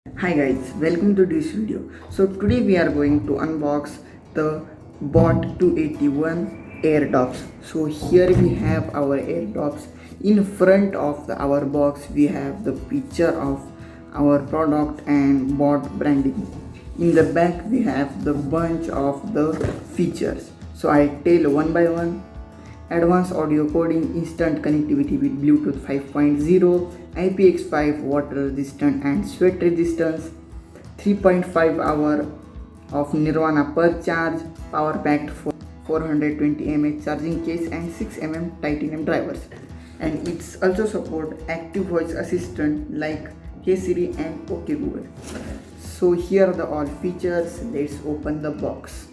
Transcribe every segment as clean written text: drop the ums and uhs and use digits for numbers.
Hi guys, welcome to this video. So today we are going to unbox the boAt 281 air drops. So here we have our air drops. In front of our box we have the picture of our product and boAt branding. In the back we have the bunch of the features. So I tell one by one. Advanced audio coding, instant connectivity with Bluetooth 5.0, IPX5 water resistant and sweat resistance, 3.5 hour of Nirvana per charge, power packed for 420 mAh charging case and 6 titanium drivers. And it's also support active voice assistant like Hey Siri and OK Google. So here are the all features. Let's open the box.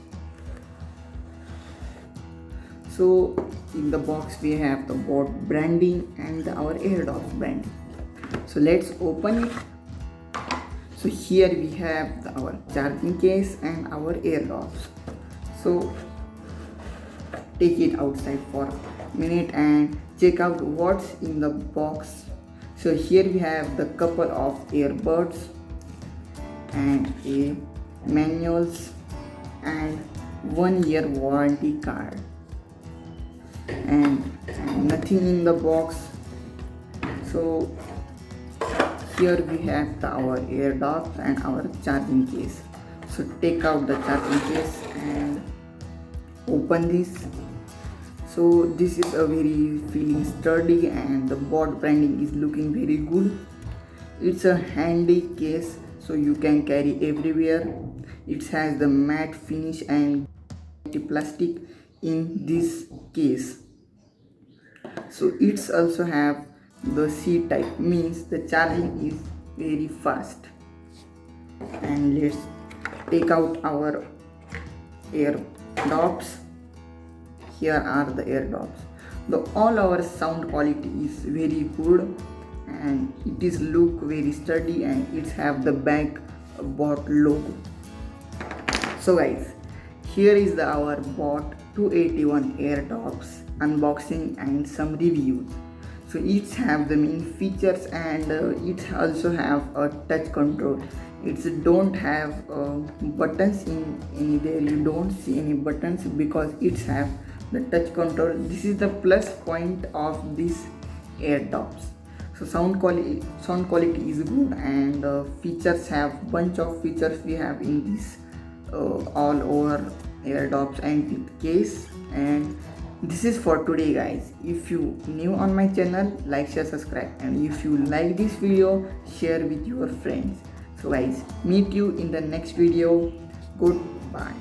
So in the box we have the boAt branding and our AirDots branding. So let's open it. So here we have our charging case and our AirDots. So take it outside for a minute and check out what's in the box. So here we have the couple of earbuds and a manuals and 1 year warranty card. And nothing in the box. So here we have our air dots and our charging case. So take out the charging case and open this. So this is a very feeling sturdy and the boAt branding is looking very good. It's a handy case so you can carry everywhere. It has the matte finish and plastic in this case. So it's also have the C type, means the charging is very fast. And let's take out our air dots. Here are the air dots. All our sound quality is very good and it is look very sturdy and it have the back boAt logo. So guys, here is our boAt 281 air drops unboxing and some reviews. So each have the main features and it also have a touch control. It's don't have buttons in any there. You don't see any buttons because it's have the touch control. This is the plus point of these air drops. So sound quality is good and features have bunch of features we have in this all over air drops and with case. And this is for today guys. If you new on my channel, like, share, subscribe, and if you like this video, share with your friends. So guys, meet you in the next video. Goodbye.